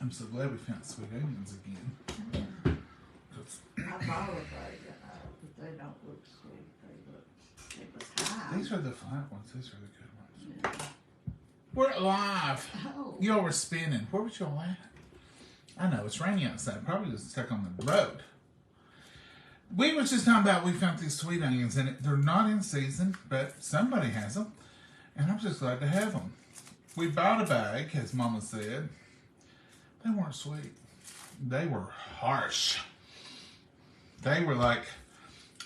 I'm so glad we found sweet onions again. I bought a bag, but they don't look sweet. It was high. These are the flat ones. These are the good ones. Yeah. We're alive. Oh. Y'all were spinning. Where was y'all at? I know, it's raining outside. Probably just stuck on the road. We were just talking about we found these sweet onions, and they're not in season, but somebody has them, and I'm just glad to have them. We bought a bag, as Mama said. They weren't sweet. They were harsh. They were like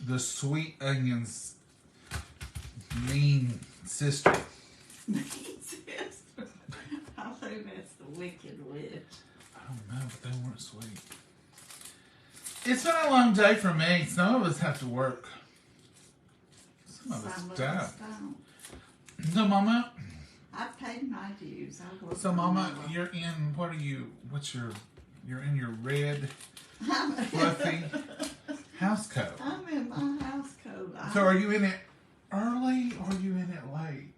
the sweet onions' mean sister. Mean sister? I think that's the Wicked Witch. I don't know, but they weren't sweet. It's been a long day for me. Some of us have to work. Some of us don't. So, Mama. I paid my dues. So, Mama, you're in, you're in your red, fluffy house coat. I'm in my house coat. So, are you in it early or are you in it late?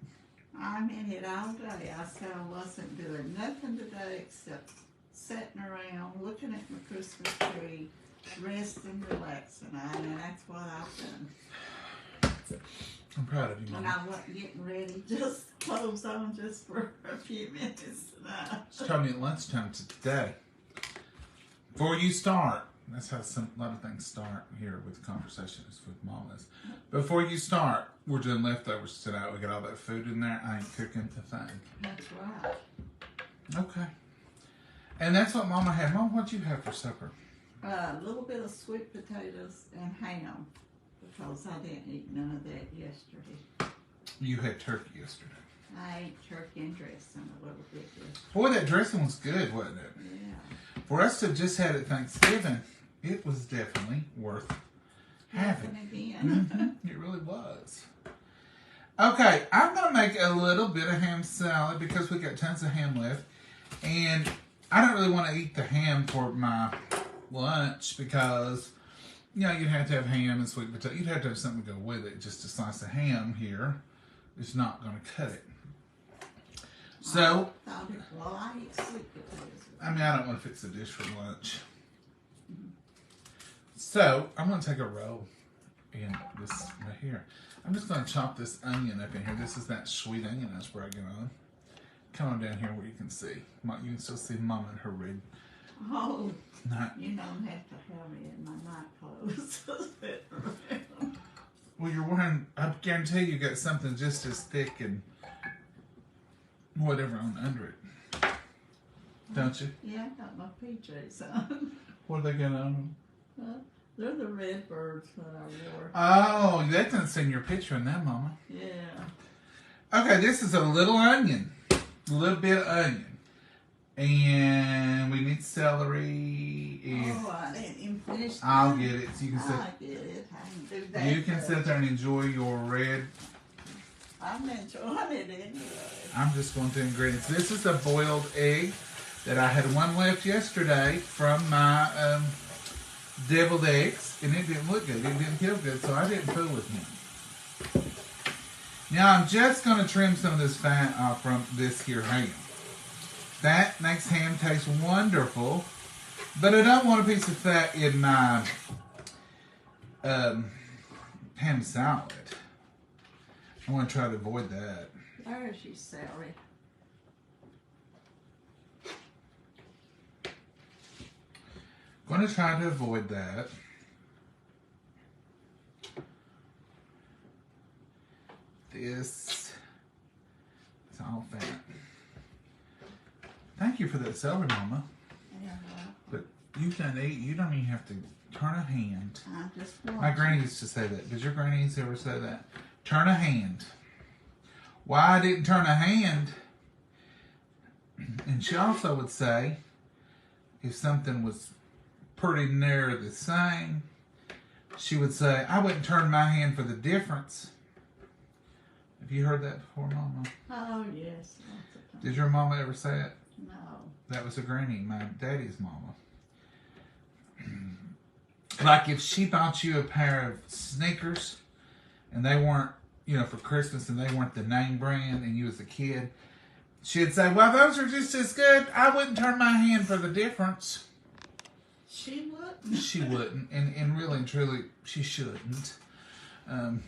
I'm in it all day. I said I wasn't doing nothing today except sitting around, looking at my Christmas tree, resting, relaxing, and that's what I've done. I'm proud of you, And Mama. I wasn't getting ready, just clothes on just for a few minutes tonight. She told me at lunchtime today. Before you start, that's how a lot of things start here with conversations with mamas. Before you start, we're doing leftovers tonight. We got all that food in there. I ain't cooking a thing. That's right. Okay. And that's what Mama had. Mom, what'd you have for supper? A little bit of sweet potatoes and ham, because I didn't eat none of that yesterday. You had turkey yesterday. I ate turkey and dressing a little bit yesterday. Boy, that dressing was good, wasn't it? Yeah. For us to have just had it Thanksgiving, it was definitely worth having. Again. It really was. Okay, I'm going to make a little bit of ham salad because we got tons of ham left. And I don't really want to eat the ham for my lunch because, you know, you'd have to have ham and sweet potato. You'd have to have something to go with it. Just a slice of ham here is not going to cut it. So, I eat sweet potatoes. I mean, I don't want to fix a dish for lunch. So, I'm going to take a roll in this right here. I'm just going to chop this onion up in here. This is that sweet onion I was bragging on. Come on down here where you can see. You can still see Mama in her red. Oh, Night. you don't have to have me in my night clothes. Well, you're wearing, I guarantee you got something just as thick and whatever on under it. Don't you? Yeah, I got my PJs on. What are they got on? They're the red birds that I wore. Oh, that doesn't say in your picture in that, Mama. Yeah. Okay, this is a little onion. A little bit of onion. And we need celery. Oh, I didn't even finish that. I'll get it. So you can I get it. I can do that. you can sit there and enjoy your red. I'm enjoying it anyway. I'm just going to ingredients. This is a boiled egg that I had one left yesterday from my deviled eggs. And it didn't look good. It didn't feel good, so I didn't fool with him. Now I'm just going to trim some of this fat off from this here ham. That makes ham taste wonderful, but I don't want a piece of fat in my ham salad. I want to try to avoid that. There's your celery. Going to try to avoid that. This is all fat. Thank you for that celery, Mama. Yeah, But you can eat. You don't even have to turn a hand. I just My granny used to say that. Did your granny used to ever say that? Turn a hand. Why I didn't turn a hand? And she also would say, if something was pretty near the same, she would say, I wouldn't turn my hand for the difference. Have you heard that before, Mama? Oh, yes. Lots of times. Did your mama ever say it? No. That was a granny, my daddy's mama. Like if she bought you a pair of sneakers and they weren't, you know, for Christmas and they weren't the name brand and you was a kid she'd say, well, those are just as good. I wouldn't turn my hand for the difference. She wouldn't. She wouldn't. And really and truly, she shouldn't. And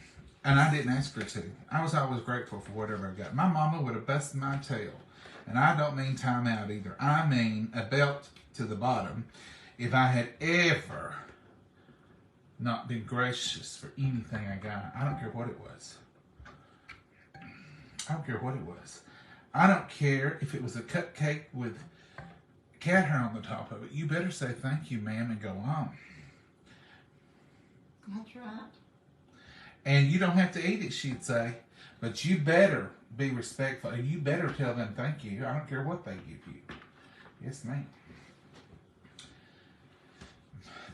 I didn't ask her to. I was always grateful for whatever I got. My mama would have busted my tail. And I don't mean time out either. I mean a belt to the bottom. If I had ever not been gracious for anything I got, I don't care what it was. I don't care what it was. I don't care if it was a cupcake with cat hair on the top of it. You better say thank you, ma'am, and go on. That's right. And you don't have to eat it, she'd say. But you better be respectful. And you better tell them thank you. I don't care what they give you. Yes, ma'am.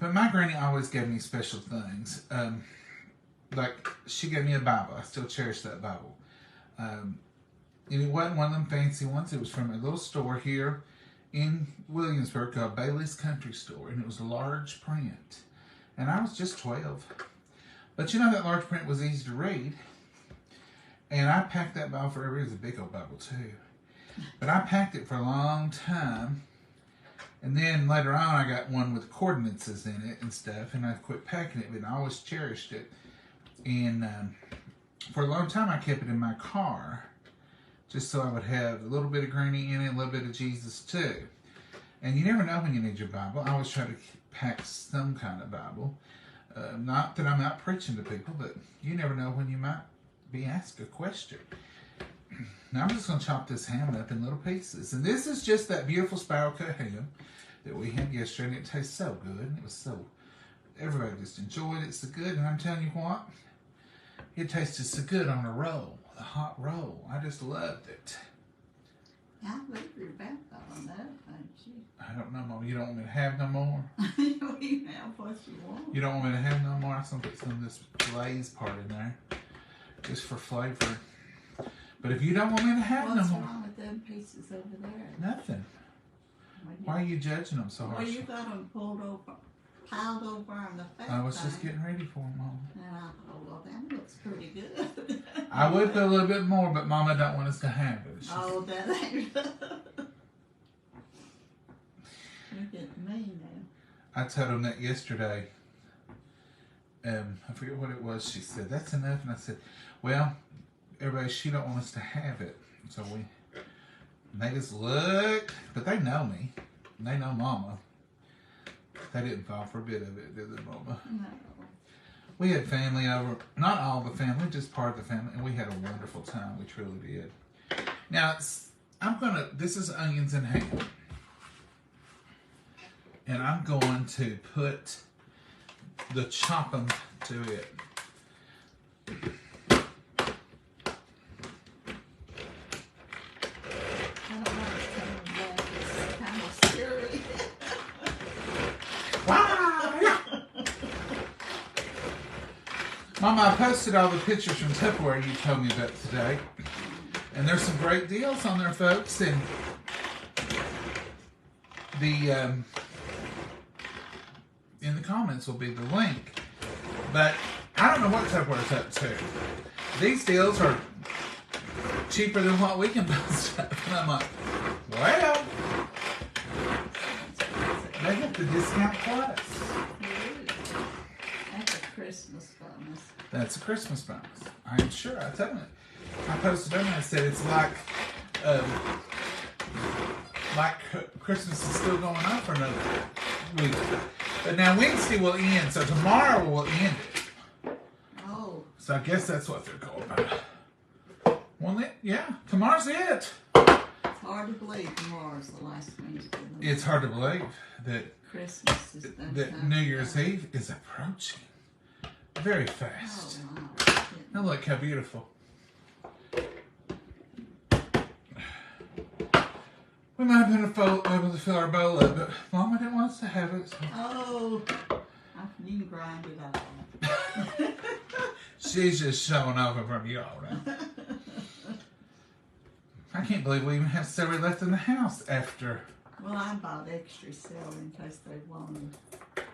But my granny always gave me special things. Like, she gave me a Bible. I still cherish that Bible. And it wasn't one of them fancy ones. It was from a little store here in Williamsburg called Bailey's Country Store. And it was large print. And I was just 12. But you know that large print was easy to read. And I packed that Bible forever. It was a big old Bible too. But I packed it for a long time. And then later on I got one with coordinates in it and stuff. And I quit packing it, but I always cherished it. And for a long time I kept it in my car. Just so I would have a little bit of Granny in it, a little bit of Jesus too. And you never know when you need your Bible. I always try to pack some kind of Bible. Not that I'm out preaching to people, but you never know when you might be asked a question. Now I'm just going to chop this ham up in little pieces. And this is just that beautiful spiral cut ham that we had yesterday. And it tastes so good. And it was so, everybody just enjoyed it so good. And I'm telling you what, it tasted so good on a roll, a hot roll. I just loved it. I believe you're back on that, ain't you? I don't know, Mom. You don't want me to have no more? You have what you want. You don't want me to have no more? I'm going to put some of this glaze part in there. Just for flavor. But if you don't want me to have What's no more. What's wrong with them pieces over there? Nothing. Why are you judging them so Well, harshly? you got them piled over on the fat I was just thing. getting ready for them, Mom. And I thought, well, that looks pretty good. I would put a little bit more, but Mama don't want us to have it. Oh, that ain't You're getting mean now. I told him that yesterday. I forget what it was. She said, that's enough. And I said, well, everybody, she don't want us to have it. So they just look, but they know me. They know Mama. They didn't fall for a bit of it, did they, Mama? No. We had family over, not all the family, just part of the family, and we had a wonderful time. We truly did. Now, this is onions and ham. And I'm going to put the chop 'em to it. I don't know what's coming back. It's kind of scary. Mama, I posted all the pictures from Tupperware you told me about today. And there's some great deals on there, folks. And in the comments will be the link. But I don't know what Tupperware's up to. These deals are cheaper than what we can post up. And I'm like, well, they get the discount price. That's a Christmas bonus. That's a Christmas bonus. I am sure. I tell you. I posted on there and I said it's like Christmas is still going on for another week. But now Wednesday will end, so tomorrow will end it. Oh. So I guess that's what they're going about. Well, yeah, tomorrow's it. It's hard to believe tomorrow's the last Wednesday. It's hard to believe that Christmas is that New Year's Eve is approaching very fast. Oh, wow. Now look how beautiful. We might have been able to fill our bowl up, but Mama didn't want us to have it. So. Oh, you can grind it out. She's just showing off in front of you all now. I can't believe we even have celery left in the house after. Well, I bought extra celery in case they wanted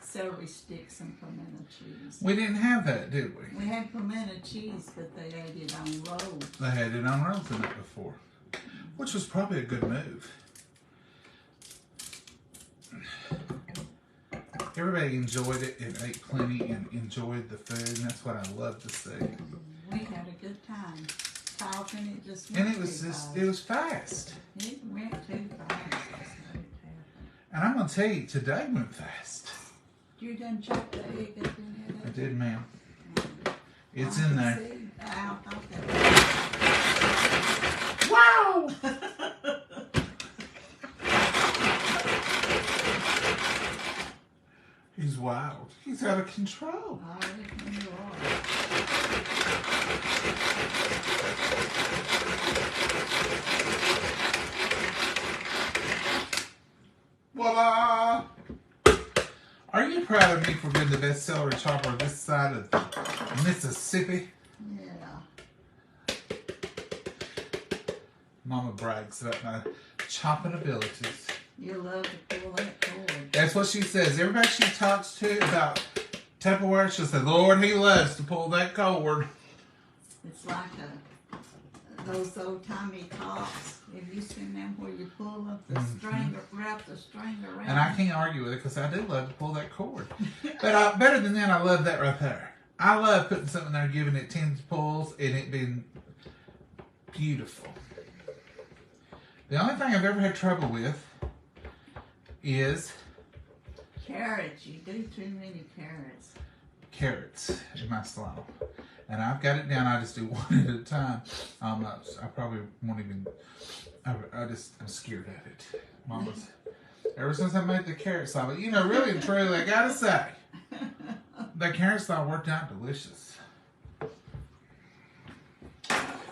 celery sticks and pimento cheese. We didn't have that, did we? We had pimento cheese, but they ate it on rolls. They had it on rolls the night before. which was probably a good move. Everybody enjoyed it and ate plenty and enjoyed the food, and that's what I love to see. We had a good time talking. It just And went it was too just, fast. it was fast. It went too fast. That's what happened. And I'm going to tell you, today went fast. You done chopped the egg up in there? I did, ma'am. It's I in can there. see. I thought Wow! that. He's wild. He's out of control. I reckon you are. Voila! Are you proud of me for being the best celery chopper on this side of Mississippi? Yeah. Mama brags about my chopping abilities. You love to pull that cord. That's what she says. Everybody she talks to about Tupperware, she'll say, Lord, he loves to pull that cord. It's like those old timey tops. Have you seen them where you pull up the string, wrap the string around? And I can't argue with it because I do love to pull that cord. But better than that, I love that right there. I love putting something there, giving it 10 pulls, and it being beautiful. The only thing I've ever had trouble with is Carrots. You do too many carrots. carrots in my salad. And I've got it down. I just do one at a time. I probably won't even. I'm scared of it. Mama's. Ever since I made the carrot salad, you know, really and truly, I gotta say, the carrot salad worked out delicious.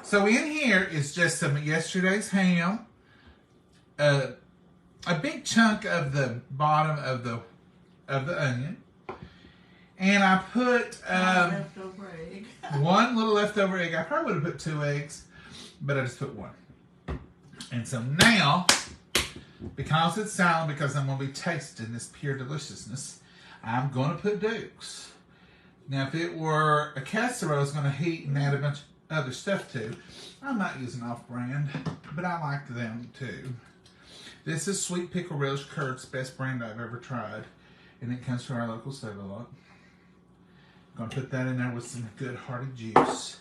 So in here is just some of yesterday's ham, a big chunk of the bottom of the onion, and I put Leftover egg. one little leftover egg. I probably would have put 2 eggs, but I just put 1. And so now, because it's salad, because I'm going to be tasting this pure deliciousness, I'm going to put Dukes. Now, if it were a casserole, I was going to heat and add a bunch of other stuff to. I'm not using off-brand, but I like them too. This is Sweet Pickle Relish Kurt's best brand I've ever tried, and it comes from our local Save-A-Lot. Going to put that in there with some good hearty juice.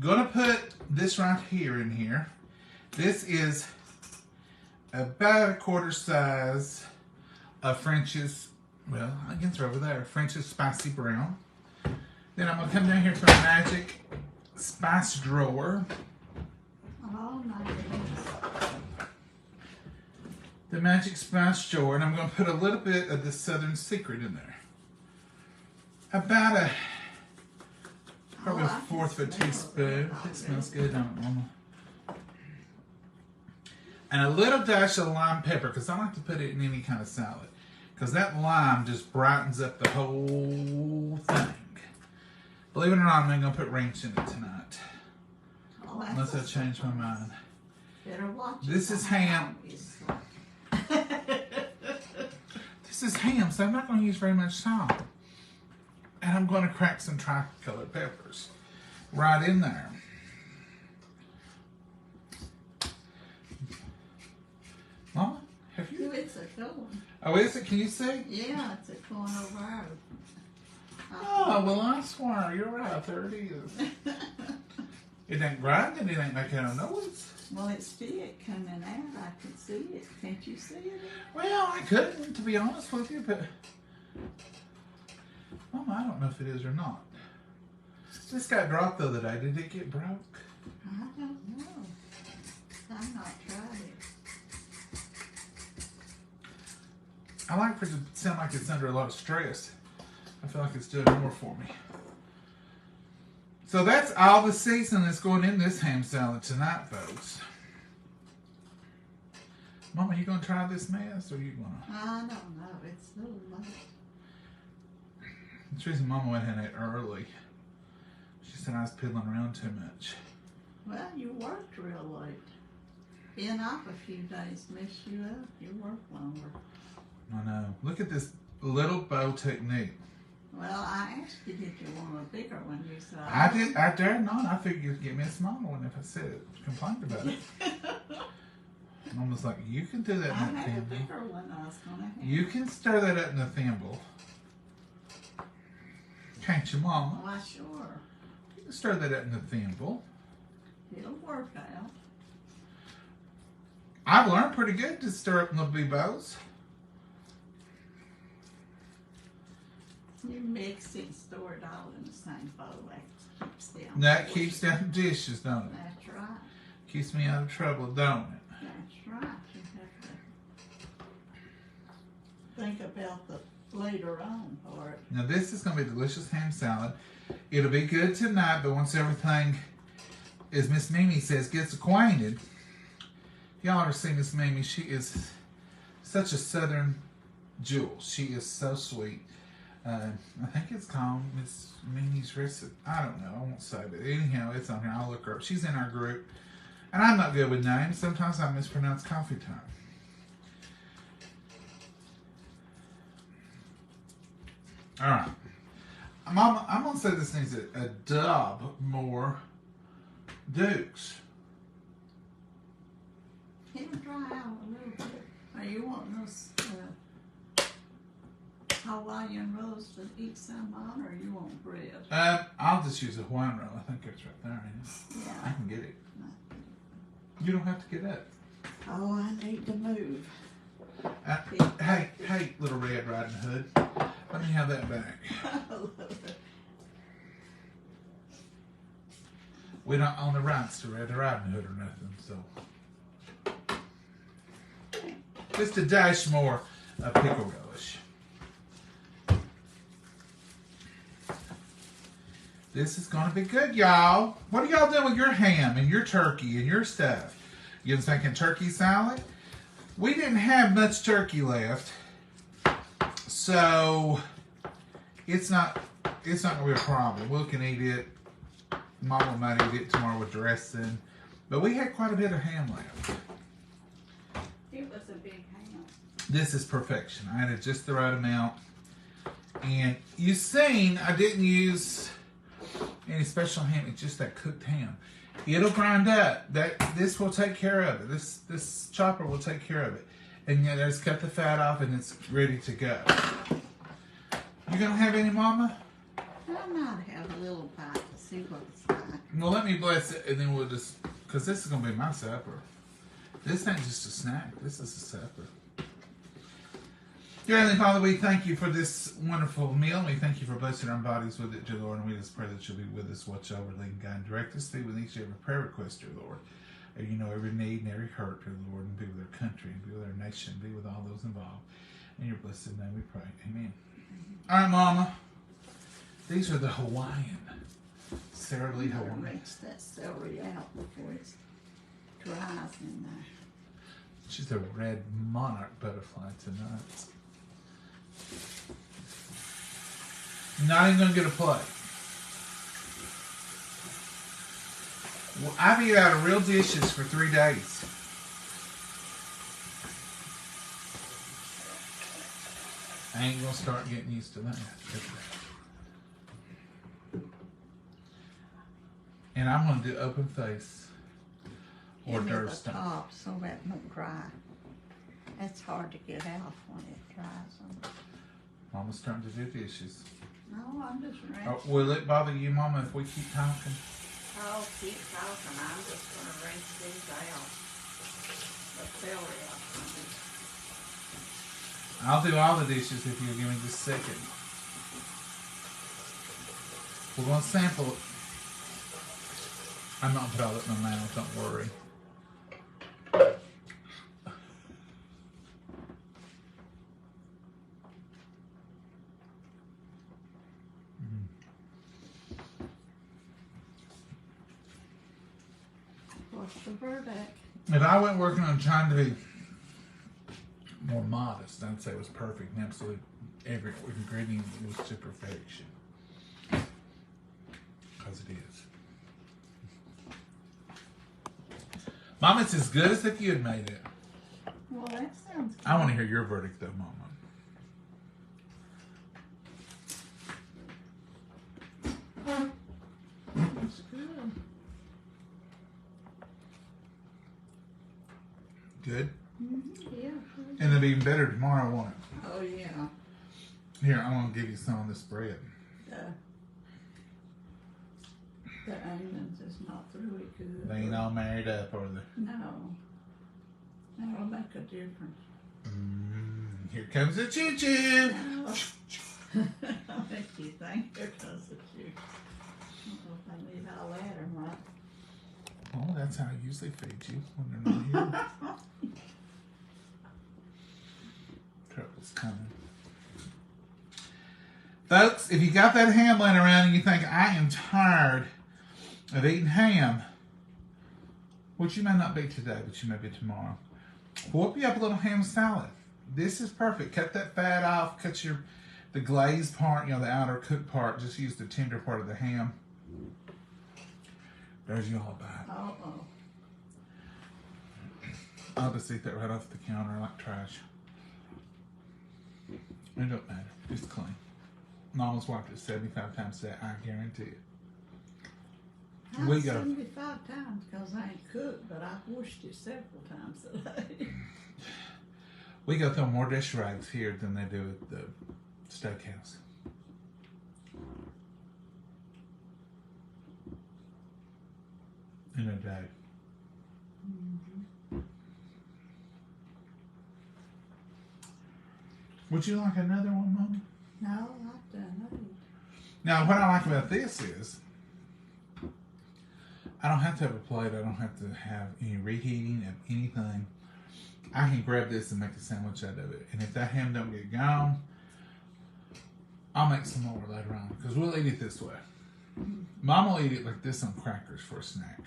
Going to put this right here in here. This is about a quarter size of French's, well, I guess they're over there, French's Spicy Brown. Then I'm going to come down here to my Magic Spice Drawer. Oh my goodness. The Magic Spice Drawer, and I'm going to put a little bit of the Southern Secret in there. About probably a fourth of a teaspoon. It smells good, don't it, Mama? And a little dash of lime pepper, because I like to put it in any kind of salad. Because that lime just brightens up the whole thing. Believe it or not, I'm not going to put ranch in it tonight. Oh, that's Unless I a change my mind. Better watch This it. is ham. This is ham, so I'm not going to use very much salt. And I'm going to crack some tri-colored peppers right in there. Mama, have you? Ooh, it's a good one. Oh, is it? Can you see? Yeah, it's a going over our. Oh, well, I swear, you're right. There it is. It ain't grinding. It ain't making no noise. Well, it's stick coming out. I can see it. Can't you see it? Well, I couldn't, to be honest with you, but Mama, I don't know if it is or not. This got dropped the other day. Did it get broke? I don't know. I've not tried it. I like for it to sound like it's under a lot of stress. I feel like it's doing more for me. So that's all the seasoning that's going in this ham salad tonight, folks. Mama, you gonna try this mess, or you gonna? I don't know. It's a little late. That's the reason Mama went in it early. She said I was piddling around too much. Well, you worked real late. Being off a few days messed you up. You worked longer. I know. Look at this little bow technique. Well, I asked you, did you want a bigger one? You said I did. I dared not. I figured you'd give me a smaller one if I said it, complained about it. Mama's like, you can do that I in that had a thimble. bigger one I was gonna have. You can stir that up in a thimble. Can't you, Mama? Why, sure. You can stir that up in a thimble. It'll work out. I've learned pretty good to stir up in the big bowls. You mix it and store it all in the same bowl. That keeps down. That keeps down dishes, don't it? That's right. Keeps me out of trouble, don't it? That's right. You have to think about the later on part. Now this is going to be delicious ham salad. It'll be good tonight, but once everything, as Miss Mimi says, gets acquainted. Y'all ever seen Miss Mimi? She is such a southern jewel. She is so sweet. I think it's called Miss Mimi's Recipe. I don't know. I won't say, but anyhow, it's on here. I'll look her up. She's in our group. And I'm not good with names. Sometimes I mispronounce coffee time. All right. Mama, I'm going to say this needs a dub more Dukes. It'll dry out a little bit. Are you wanting those Hawaiian rolls to eat some on, or you want bread? I'll just use a Hawaiian roll. I think it's right there. Ain't it? I Yeah. can get it. You don't have to get up. Oh, I need to move. Hey, little Red Riding Hood. Let me have that back. We don't own the rights to Red Riding Hood or nothing, so. Just a dash more of pickle relish. This is going to be good, y'all. What are y'all doing with your ham and your turkey and your stuff? You thinking turkey salad? We didn't have much turkey left, so it's not going to be a problem. We can eat it. Mama might eat it tomorrow with dressing, but we had quite a bit of ham left. It was a big ham. This is perfection. I added just the right amount, and you've seen I didn't use any special ham. It's just that cooked ham. It'll grind up. This will take care of it. This chopper will take care of it. And yeah, just cut the fat off, and it's ready to go. You gonna have any, Mama? I might have a little bite to see what it's like. Well, let me bless it, and then we'll just, because this is gonna be my supper. This ain't just a snack. This is a supper. Dear Heavenly Father, we thank you for this wonderful meal. We thank you for blessing our bodies with it, dear Lord. And we just pray that you'll be with us, watch over, lead, and guide, and direct us. Be with each and every prayer request, dear Lord. And you know every need and every hurt, dear Lord. And be with our country, and be with our nation, be with all those involved. In your blessed name we pray. Amen. All right, Mama. These are the Hawaiian. Sara Lee Hawaiian. Rinse that celery out before it dries in there. She's a red monarch butterfly tonight. Not even gonna get a play. Well, I've eaten out of real dishes for 3 days. I ain't gonna start getting used to that. And I'm gonna do open face or Give me dirt the stump. top so that won't dry. It's hard to get out when it dries. Mama's starting to do dishes. No, I'm just rinsing. Oh, will it bother you, Mama, if we keep talking? Oh, keep talking. I'm just gonna rinse these out. The celery out. I'll do all the dishes if you'll give me just a second. We're going to sample it. I'm not going to put all that in my mouth, don't worry. What's the verdict? If I went working on trying to be more modest, I'd say it was perfect. And absolutely every ingredient was to perfection. Because it is. Mom, it's as good as if you had made it. Well, that sounds good. I want to hear your verdict, though, Mama. It's good. Good? Yeah. And it'll be even better tomorrow, won't it? Oh, yeah. Here, I'm going to give you some of this bread. The onions is not really good. They ain't all married up, are they? No. That'll make a difference. Here comes the choo-choo. I'll make you think because of you. I don't know if I need all that or not. Oh, that's how I usually feed you when they're not here. Trouble's coming. Folks, if you got that ham laying around and you think, I am tired of eating ham, which you may not be today, but you may be tomorrow, whip you up a little ham salad. This is perfect. Cut that fat off. Cut the glazed part, the outer cooked part. Just use the tender part of the ham. There's your whole bite. Uh-oh. I'll just eat that right off the counter like trash. It don't matter. It's clean. Mama's wiped it 75 times today. I guarantee it. Not 75 times because I ain't cooked, but I've washed it several times today. We go through more dish rags here than they do at the steakhouse. In a day. Would you like another one, Mama? No, I've done it. Now, what I like about this is I don't have to have a plate. I don't have to have any reheating of anything. I can grab this and make a sandwich out of it. And if that ham don't get gone, I'll make some more later on because we'll eat it this way. Mom will eat it like this on crackers for a snack.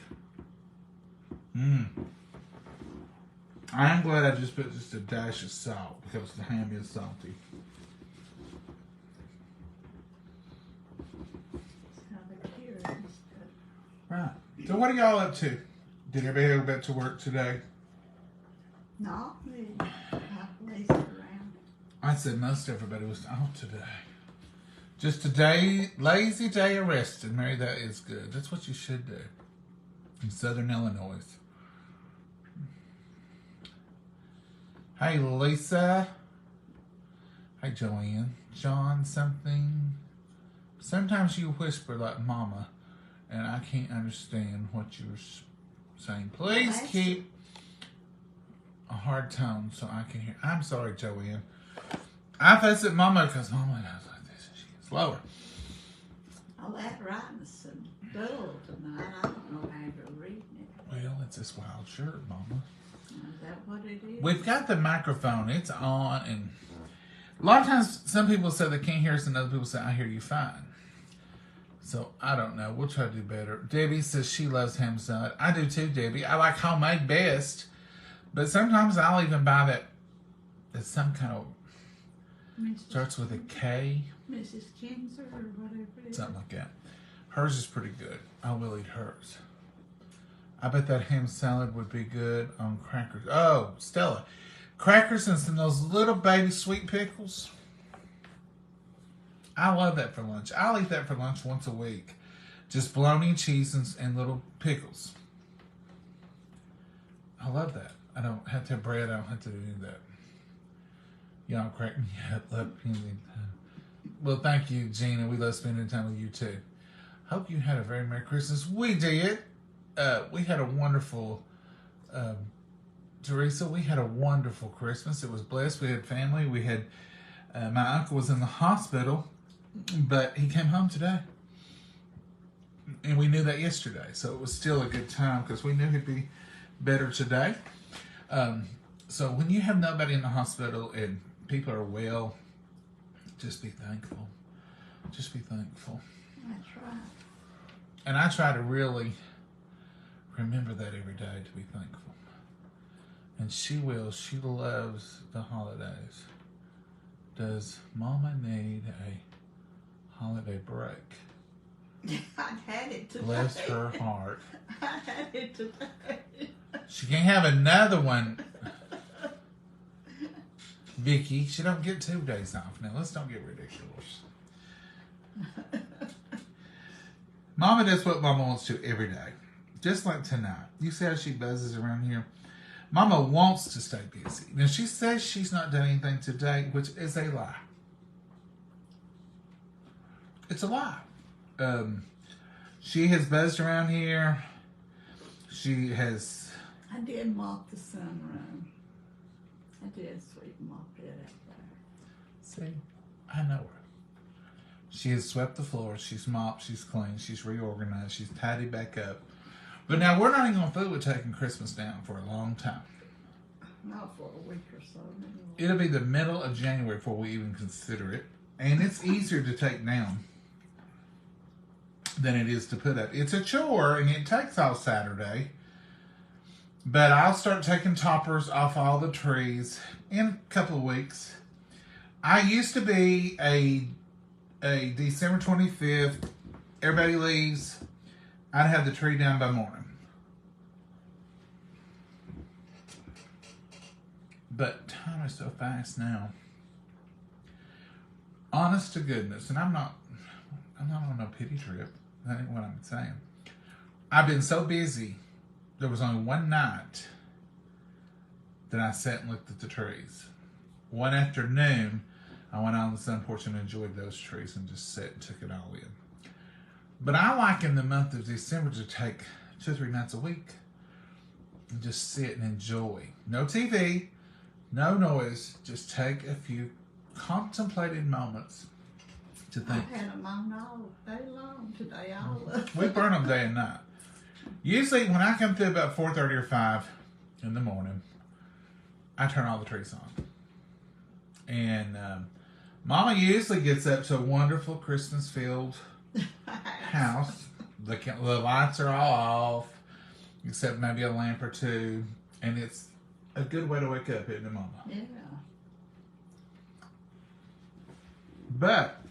I am glad I just put just a dash of salt because the ham is salty. Right. So what are y'all up to? Did everybody go back to work today? Not me. I've lazy around. I said most everybody was off today. Just a day, lazy day of resting. Mary, that is good. That's what you should do in Southern Illinois. Hey, Lisa. Hey, Joanne. John something. Sometimes you whisper like Mama, and I can't understand what you're saying. Please keep a hard tone so I can hear. I'm sorry, Joanne. I fuss at Mama because Mama does like this and she gets lower. Oh, that writing's so dull tonight. I don't know how to read it. Well, it's this wild shirt, Mama. Is that what it is? We've got the microphone. It's on, and a lot of times some people say they can't hear us and other people say, I hear you fine. So, I don't know. We'll try to do better. Debbie says she loves ham salad. I do too, Debbie. I like homemade best. But sometimes I'll even buy that. It's some kind of, starts with a K. Mrs. Kinzer or whatever it is. Something like that. Hers is pretty good. I will eat hers. I bet that ham salad would be good on crackers. Oh, Stella. Crackers and some of those little baby sweet pickles. I love that for lunch. I'll eat that for lunch once a week. Just bologna, cheese, and little pickles. I love that. I don't have to have bread. I don't have to do any of that. Y'all crack me up. Well, thank you, Gina. We love spending time with you, too. Hope you had a very Merry Christmas. We did. We had a wonderful, Teresa, we had a wonderful Christmas. It was blessed. We had family. We had, my uncle was in the hospital, but he came home today. And we knew that yesterday. So it was still a good time because we knew he'd be better today. So when you have nobody in the hospital and people are well, just be thankful. Just be thankful. That's right. And I try to really remember that every day to be thankful. And she will. She loves the holidays. Does Mama need a holiday break? I had it today. Bless her heart. I had it today. She can't have another one. Vicky, she don't get 2 days off. Now, let's don't get ridiculous. Mama does what Mama wants to every day. Just like tonight. You see how she buzzes around here? Mama wants to stay busy. Now, she says she's not done anything today, which is a lie. It's a lie. She has buzzed around here. She has... I did mop the sunroom. I did sweep and mop it up there. See, I know her. She has swept the floor. She's mopped. She's cleaned. She's reorganized. She's tidied back up. But now we're not even going to fool with taking Christmas down for a long time. Not for a week or so. Anyway. It'll be the middle of January before we even consider it. And it's easier to take down than it is to put up. It's a chore and it takes all Saturday. But I'll start taking toppers off all the trees in a couple of weeks. I used to be a December 25th, everybody leaves, I'd have the tree down by morning. But time is so fast now. Honest to goodness, and I'm not on no pity trip. That ain't what I'm saying. I've been so busy. There was only one night that I sat and looked at the trees. One afternoon, I went out on the sun porch and enjoyed those trees and just sat and took it all in. But I like in the month of December to take 2 or 3 nights a week and just sit and enjoy. No TV, no noise, just take a few contemplated moments to think. I've had them on all day long today. All of We burn them day and night. Usually when I come through about 4:30 or 5 in the morning, I turn all the trees on. And Mama usually gets up to a wonderful Christmas-filled house. The lights are all off, except maybe a lamp or two. And it's a good way to wake up, isn't it, Mama? Yeah. But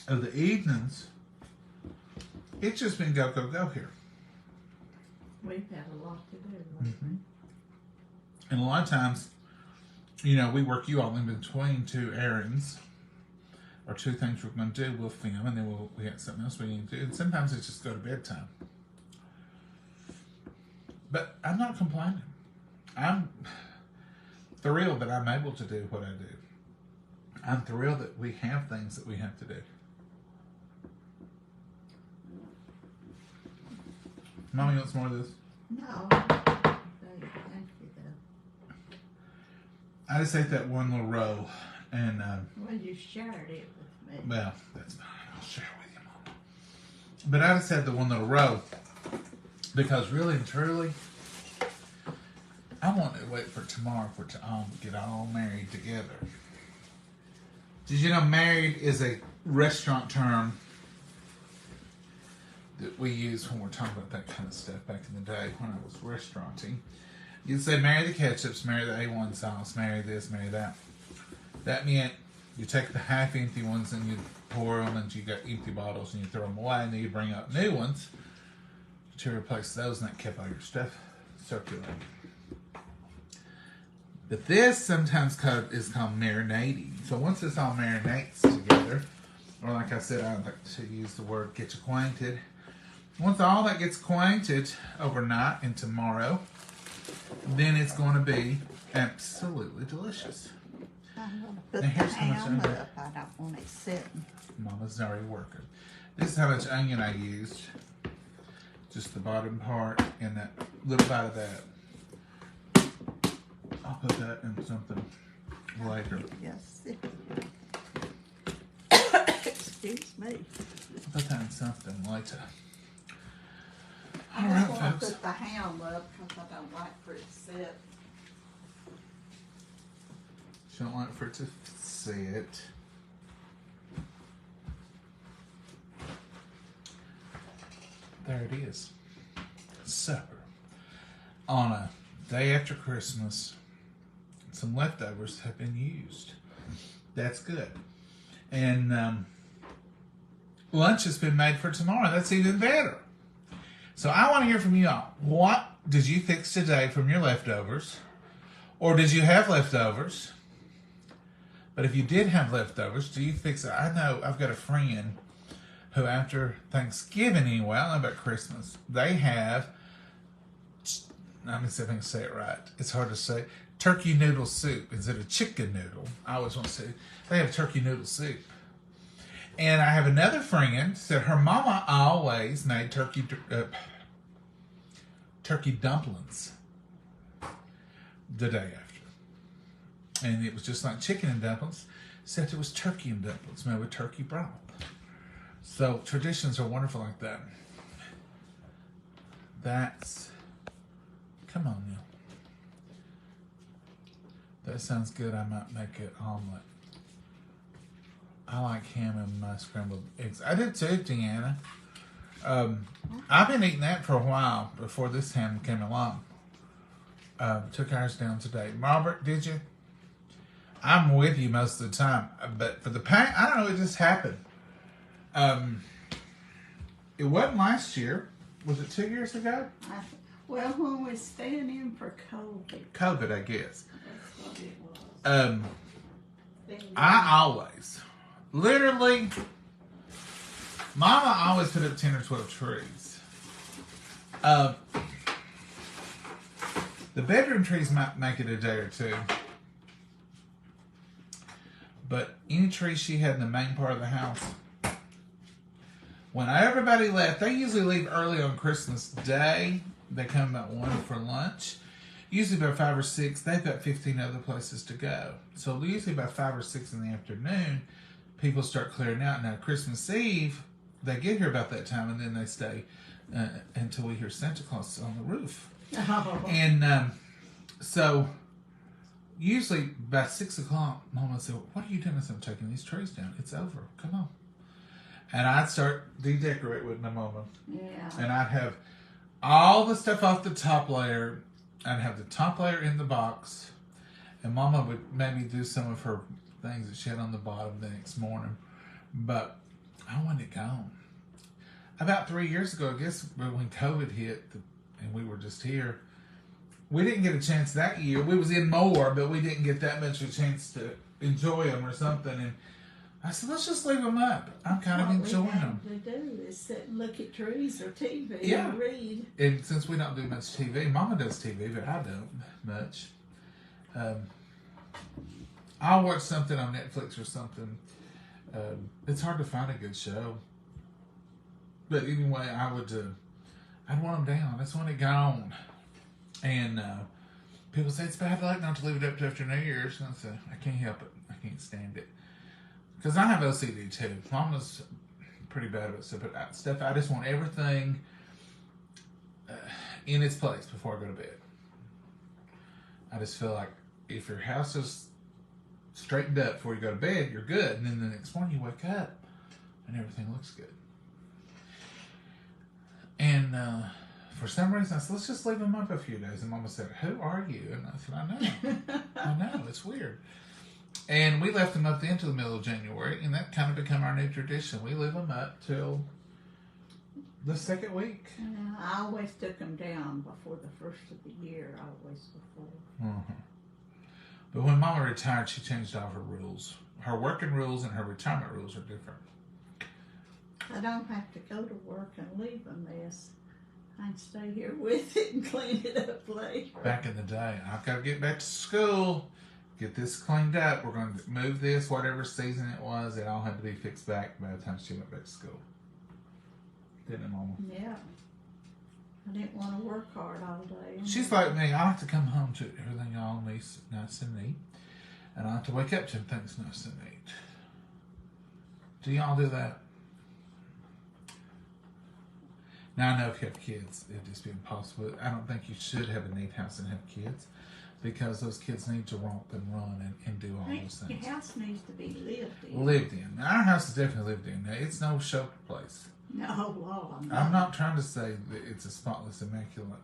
of the evenings, it's just been go, go, go here. We've had a lot to do lately. And a lot of times, you know, we work you all in between 2 errands or 2 things we're going to do. We'll film and then we got something else we need to do. And sometimes it's just go to bedtime. But I'm not complaining. I'm thrilled that I'm able to do what I do. I'm thrilled that we have things that we have to do. Mommy wants more of this? No. Thank you, though. I just ate that one little roll, and Well, you shared it with me. well, that's fine. I'll share it with you, Mama. But I just had the one little roll because, really and truly, I want to wait for tomorrow for to get all married together. Did you know married is a restaurant term that we use when we're talking about that kind of stuff back in the day when I was restauranting? You'd say marry the ketchups, marry the A1 sauce, marry this, marry that. That meant you take the half empty ones and you pour them and you got empty bottles and you throw them away and then you bring up new ones to replace those, and that kept all your stuff circulating. But this sometimes is called marinating. So once this all marinates together, or like I said, I like to use the word get acquainted. Once all that gets acquainted overnight and tomorrow, then it's going to be absolutely delicious. I'm going to put Now, here's the how much ham onion. up. I don't want it sitting. Mama's already working. This is how much onion I used. Just the bottom part and that little bite of that. I'll put that in something later. Yes. Excuse me. I'll put that in something later. I All just right, want to folks. put the ham up because I don't like for it to sit. She don't like for it to sit. There it is. Supper. On a day after Christmas, some leftovers have been used. That's good. And lunch has been made for tomorrow. That's even better. So I want to hear from you all. What did you fix today from your leftovers? Or did you have leftovers? But if you did have leftovers, do you fix it? I know I've got a friend who after Thanksgiving anyway, I don't know about Christmas, they have let me see if I can say it right. It's hard to say. Turkey noodle soup instead of chicken noodle. I always want to say they have turkey noodle soup. And I have another friend said her mama always made turkey dumplings the day after. And it was just like chicken and dumplings, except it was turkey and dumplings made with turkey broth. So traditions are wonderful like that. Come on now. That sounds good. I might make an omelet. I like ham and my scrambled eggs. I did too, Deanna. I've been eating that for a while before this ham came along. Took ours down today. Robert, did you? I'm with you most of the time, but for the pain, I don't know. It just happened. It wasn't last year. Was it 2 years ago? Well, when we staying in for COVID. COVID, I guess. That's what it was. I always, literally, Mama always put up 10 or 12 trees. The bedroom trees might make it a day or two. But any tree she had in the main part of the house, when everybody left, they usually leave early on Christmas Day. They come about 1 for lunch. Usually by 5 or 6, they've got 15 other places to go. So usually by 5 or 6 in the afternoon, people start clearing out. Now Christmas Eve, they get here about that time, and then they stay until we hear Santa Claus on the roof. Oh. And so usually by 6 o'clock, Mama would say, "What are you doing?" I said, "I'm taking these trees down. It's over. Come on." And I'd start de-decorate with my mama. Yeah. And I'd have all the stuff off the top layer. I'd have the top layer in the box. And Mama would maybe do some of her things that she had on the bottom the next morning. But I wanted it gone. About 3 years ago, I guess, when COVID hit and we were just here, we didn't get a chance that year. We was in more, but we didn't get that much of a chance to enjoy them or something. And I said, let's just leave them up. I'm kind of enjoying them. What we do is sit and look at trees or TV Yeah. and read. And since we don't do much TV, Mama does TV, but I don't much. I'll watch something on Netflix or something. It's hard to find a good show. But anyway, I'd want them down. I just want it gone. And people say it's bad luck not to leave it up to after New Year's. And I say, I can't help it. I can't stand it. Because I have OCD too. Mama's pretty bad about stuff. I just want everything in its place before I go to bed. I just feel like if your house is straightened up before you go to bed, you're good. And then the next morning you wake up and everything looks good. And for some reason I said, let's just leave them up a few days. And Mama said, who are you? And I said, I know. I know, it's weird. And we left them up then till the middle of January, and that kind of become our new tradition. We leave them up till the second week. I always took them down before the first of the year, always before. Uh-huh. But when Mama retired, she changed all her rules. Her working rules and her retirement rules are different. I don't have to go to work and leave a mess. I can stay here with it and clean it up later. Back in the day, I've got to get back to school. Get this cleaned up. We're going to move this, whatever season it was. It all had to be fixed back by the time she went back to school. Didn't it, Mama? Yeah. I didn't want to work hard all day. She's like me. I like to come home to everything all nice and neat. And I like to wake up to things nice and neat. Do y'all do that? Now, I know if you have kids, it'd just be impossible. I don't think you should have a neat house and have kids. Because those kids need to romp and run and do all those things. Your house needs to be lived in. Lived in. Now, our house is definitely lived in. Now, it's no show place. No, Lord. I'm not trying to say that it's a spotless, immaculate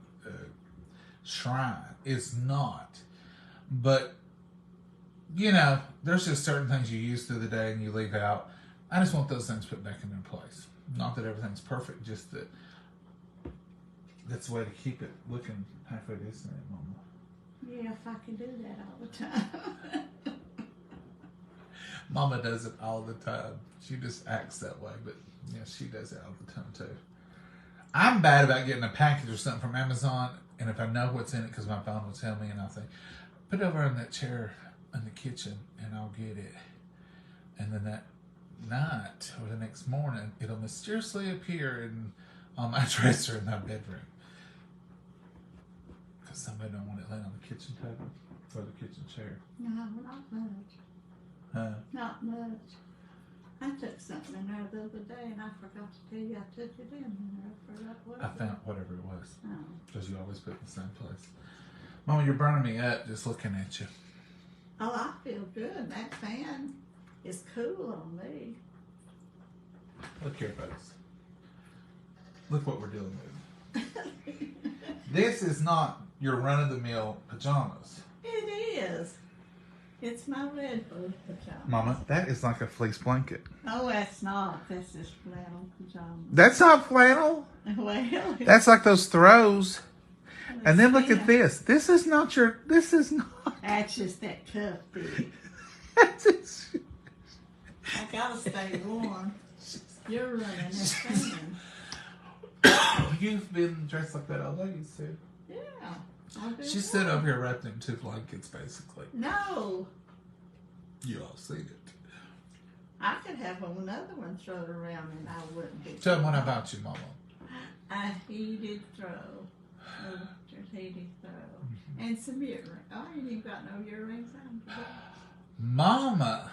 shrine. It's not. But, you know, there's just certain things you use through the day and you leave out. I just want those things put back in their place. Not that everything's perfect, just that that's the way to keep it looking halfway decent at the moment. Yeah, if I can do that all the time. Mama does it all the time. She just acts that way, but yeah, she does it all the time too. I'm bad about getting a package or something from Amazon, and if I know what's in it, because my phone will tell me, and I'll say, put it over in that chair in the kitchen, and I'll get it. And then that night or the next morning, it'll mysteriously appear on my dresser in my bedroom. Because somebody don't want it laying on the kitchen table or the kitchen chair. No, not much. Huh? Not much. I took something in there the other day and I forgot to tell you I took it in there. I forgot what I it found was. whatever it was. Oh. Because you always put it in the same place. Mama, you're burning me up just looking at you. Oh, I feel good. That fan is cool on me. Look here, folks. Look what we're dealing with. This is not your run-of-the-mill pajamas. It is. It's my red booty pajamas. Mama, that is like a fleece blanket. Oh, that's not. That's just flannel pajamas. That's not flannel. Well, That's like those throws. And then look at yeah. this. This is not. That's just that cuff big. I gotta stay warm. You're running this fan. You've been dressed like that all day, you said. Yeah. I've been She stood warm. up here wrapped in 2 blankets, basically. No. You all seen it. I could have another one thrown around and I wouldn't be. Tell them what about you, Mama. A heated throw. A heated throw. And some earrings. Oh, you ain't got no earrings on today. Mama.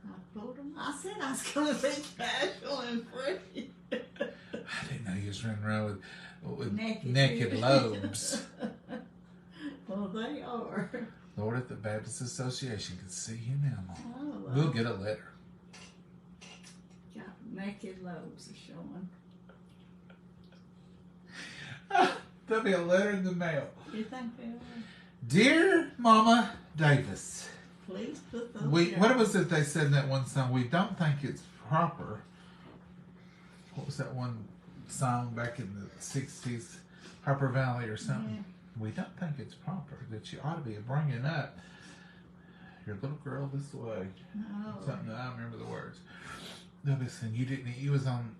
I pulled them. I said I was going to be casual and free. I didn't know you was running around with Naked. naked lobes. Well, they are. Lord, if the Baptist Association could see you now, Mama. Oh, We'll get a letter. got naked lobes are showing. There'll be a letter in the mail. You think they are? Dear Mama Davis, Please put those what was it they said in that one song? We don't think it's proper. What was that one song back in the 60s? Harper Valley or something? Yeah. We don't think it's proper that you ought to be bringing up your little girl this way. No. Something that I don't remember the words. They'll be saying you was on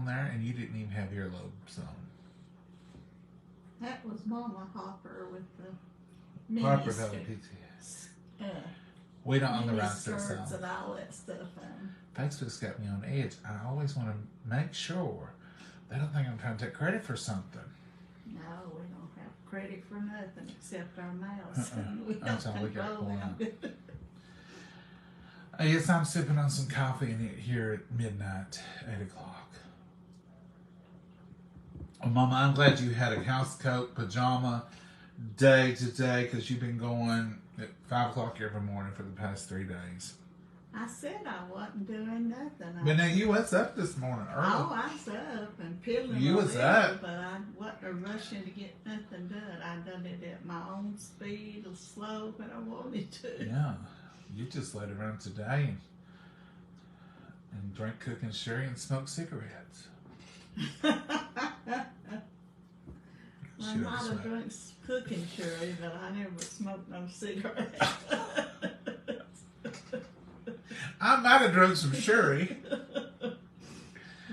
there and you didn't even have earlobes on. That was Mama Hopper with the mini Harper Valley skirts. PTA. We don't own the Mini rights to that skirts song. and all that stuff on. Facebook's got me on edge. I always want to make sure they don't think I'm trying to take credit for something. No, we don't have credit for nothing except our mouths. We don't That's all we got control going them. Yes, I'm sipping on some coffee here at midnight, 8 o'clock. Well, Mama, I'm glad you had a house coat, pajama day today because you've been going at 5 o'clock every morning for the past 3 days. I said I wasn't doing nothing. But now you was up this morning early. Oh, I was up and peeling You my was liver, up. but I wasn't rushing to get nothing done. I done it at my own speed, or slow, but I wanted to. Yeah, you just laid around today and drank cooking sherry and smoked cigarettes. I Should might have have smoked. drunk cooking sherry, but I never smoked no cigarettes. I might have drunk some sherry.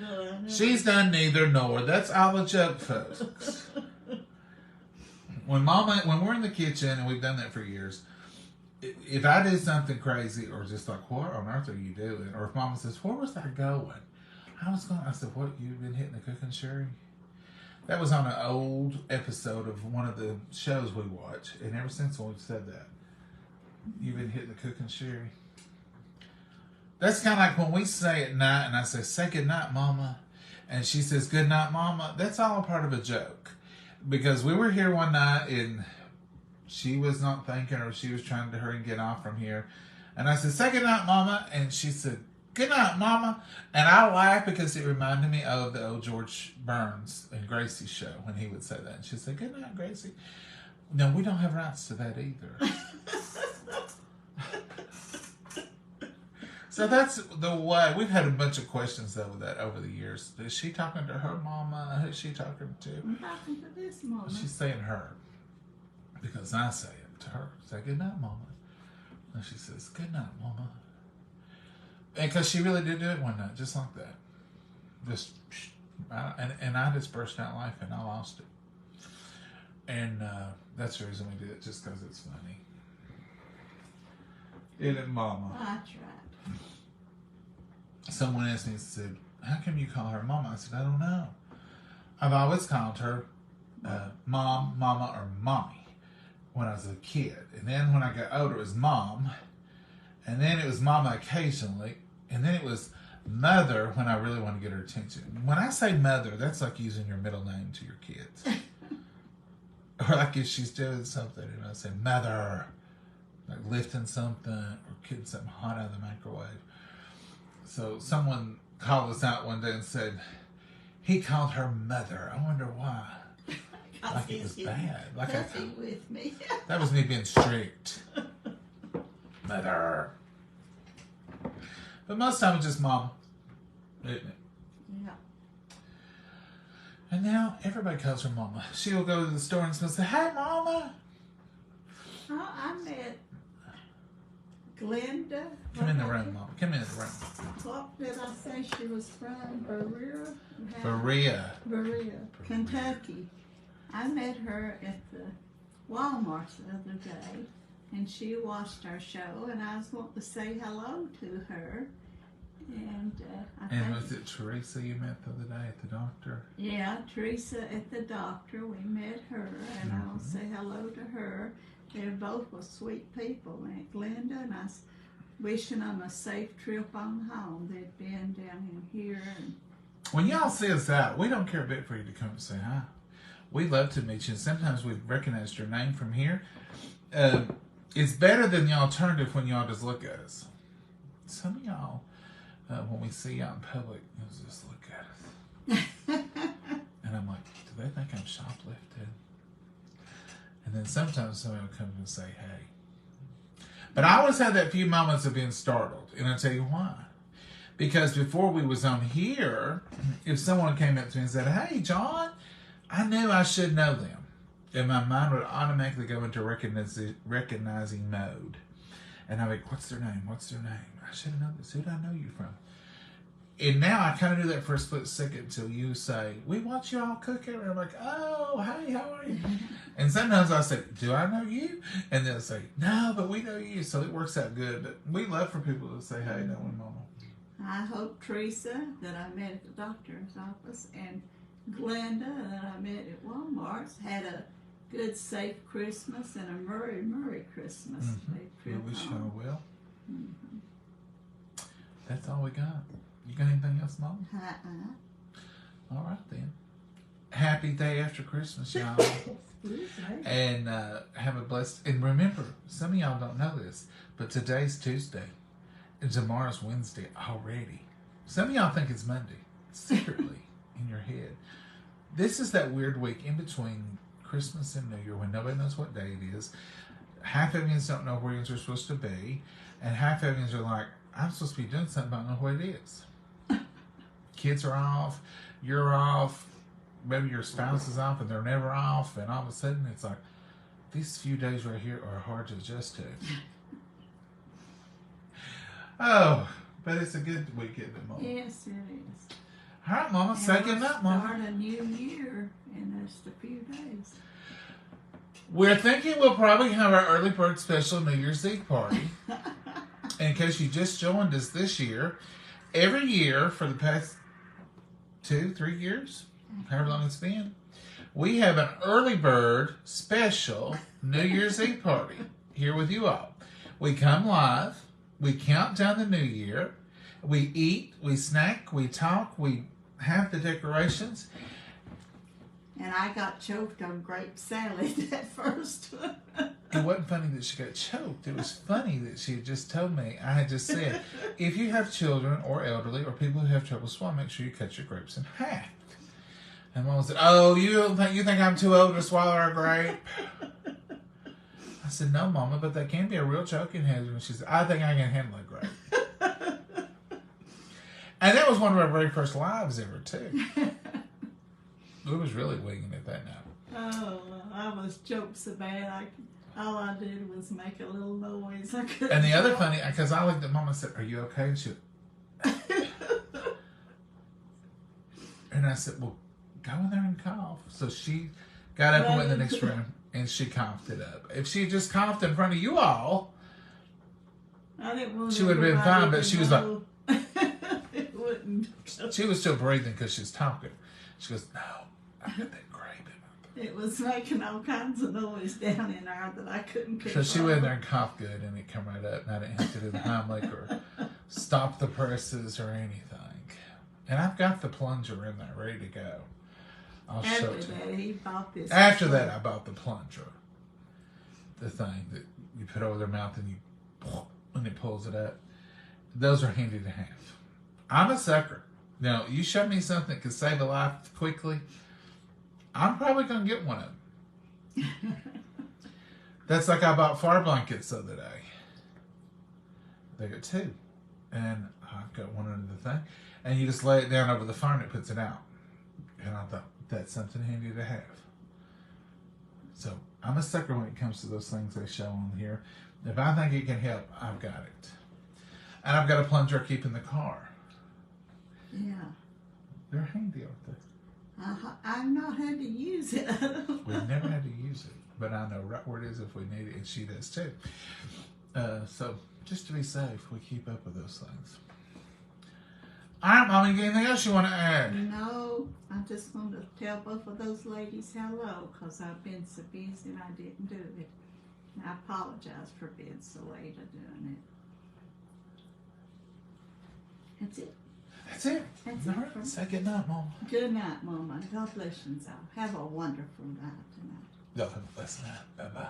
No, I never- She's done neither nor. That's all a joke, folks. When we're in the kitchen, and we've done that for years, if I do something crazy or just like, what on earth are you doing? Or if Mama says, where was I going? I said, what, you've been hitting the cooking sherry? That was on an old episode of one of the shows we watch. And ever since we've said that, you've been hitting the cooking sherry. That's kind of like when we say at night, and I say good night, Mama. And she says, good night, Mama. That's all a part of a joke. Because we were here one night, and she was not thinking, or she was trying to hurry and get off from here. And I said, say good night, Mama. And she said, good night, Mama. And I laughed because it reminded me of the old George Burns and Gracie show when he would say that. And she'd say, good night, Gracie. No, we don't have rights to that either. So that's the way. We've had a bunch of questions over that over the years. Is she talking to her mama? Who's she talking to? I'm talking to this mama. She's saying her. Because I say it to her. Say, good night, Mama. And she says, good night, Mama. And because she really did do it one night, just like that. just, and I just burst out laughing. I lost it. And that's the reason we did it, just because it's funny. Isn't it, Mama? That's right. Someone asked me, said, how come you call her Mama? I said, I don't know. I've always called her Mom, Mama, or Mommy when I was a kid. And then when I got older, it was Mom. And then it was Mama occasionally. And then it was Mother when I really want to get her attention. When I say Mother, that's like using your middle name to your kids. Or like if she's doing something and I say Mother, like lifting something or getting something hot out of the microwave. So someone called us out one day and said, he called her Mother. I wonder why. Like it was bad. Like with me. That was me being strict. Mother. But most of the time it's just Mama. Isn't it? Yeah. And now everybody calls her Mama. She'll go to the store and she'll say, hey, Mama. Oh, I met Glenda. Come in the room, Mama. Come in the room. What did I say she was from? Berea, Kentucky. I met her at the Walmart the other day, and she watched our show, and I was wanting to say hello to her. And And was it Teresa you met the other day at the doctor? Yeah, Teresa at the doctor. We met her, and I'll say hello to her. They both were sweet people, Aunt Glenda, and I was wishing them a safe trip on home. They'd been down in here. And when y'all see us out, we don't care a bit for you to come and say hi. We love to meet you, and sometimes we've recognized your name from here. It's better than the alternative when y'all just look at us. Some of y'all, when we see y'all in public, you'll just look at us. And I'm like, do they think I'm shoplifting? And then sometimes somebody will come and say, hey. But I always had that few moments of being startled. And I'll tell you why. Because before we was on here, if someone came up to me and said, hey, John, I knew I should know them. And my mind would automatically go into recognizing mode. And I'd be like, what's their name? What's their name? I should have known this. Who do I know you from? And now I kind of do that for a split second until you say, we watch y'all cook it. And I'm like, oh, hey, how are you? And sometimes I say, do I know you? And they'll say, no, but we know you. So it works out good. But we love for people to say, hey, no one, Mama. I hope Teresa, that I met at the doctor's office, and Glenda, that I met at Walmart's, had a good, safe Christmas and a Merry Christmas. We wish y'all well. That's all we got. You got anything else, Mama? All right, then. Happy day after Christmas, y'all. And have a blessed... And remember, some of y'all don't know this, but today's Tuesday. And tomorrow's Wednesday already. Some of y'all think it's Monday. Secretly in your head. This is that weird week in between Christmas and New Year when nobody knows what day it is. Half of you don't know where you're supposed to be. And half of you are like, I'm supposed to be doing something, but I don't know what it is. Kids are off. You're off. Maybe your spouse is off and they're never off. And all of a sudden it's like, these few days right here are hard to adjust to. Oh, but it's a good weekend, Mama. Yes, it is. All right, Mama. Say good night, Mama. Start a new year in just a few days. We're thinking we'll probably have our early bird special New Year's Eve party. In case you just joined us this year, every year for the past 2-3 years, however long it's been, we have an early bird special New Year's Eve party here with you all. We come live. We count down the new year. We eat, we snack, we talk, we have the decorations. And I got choked on grape salad at first. It wasn't funny that she got choked. It was funny that she had just told me. I had just said, if you have children or elderly or people who have trouble swallowing, make sure you cut your grapes in half. And Mom said, oh, you think I'm too old to swallow a grape? I said, no, Mama, but that can be a real choking hazard. And she said, I think I can handle a grape. And that was one of our very first lives ever, too. We was really winging it that night. Oh, I was choked so bad. All I did was make a little noise. And the other funny, because I looked at Mama and said, are you okay? And she And I said, well, go in there and cough. So she got up and went in the next room, and she coughed it up. If she had just coughed in front of you all, I didn't want she would have been everybody fine, but to she was like, know. It wouldn't. she was still breathing because she's talking. She goes, no, I got that grape in It was making all kinds of noise down in there that I couldn't her. control. So she went in there and coughed good, and it came right up, and I didn't have to do the Heimlich or stop the presses or anything. And I've got the plunger in there ready to go. I'll show After it to you. that, he bought this. After that, I bought the plunger. The thing that you put over their mouth and it pulls it up. Those are handy to have. I'm a sucker. Now, you show me something that can save a life quickly, I'm probably going to get one of them. That's like I bought fire blankets the other day. They got two. And I've got one under the thing. And you just lay it down over the fire and it puts it out. And I thought, that's something handy to have. So I'm a sucker when it comes to those things they show on here. If I think it can help, I've got it. And I've got a plunger I keep in the car. Yeah. They're handy, aren't they? I've not had to use it. We've never had to use it, but I know right where it is if we need it, and she does too. So just to be safe, we keep up with those things. All right, Mommy, anything else you want to add? No, I just want to tell both of those ladies hello because I've been so busy and I didn't do it. And I apologize for being so late of doing it. That's it. That's it. That's All it. right, say good night, Mom. Good night, Mama. God bless you all. Have a wonderful night tonight. Y'all have a blessed night. Bye-bye.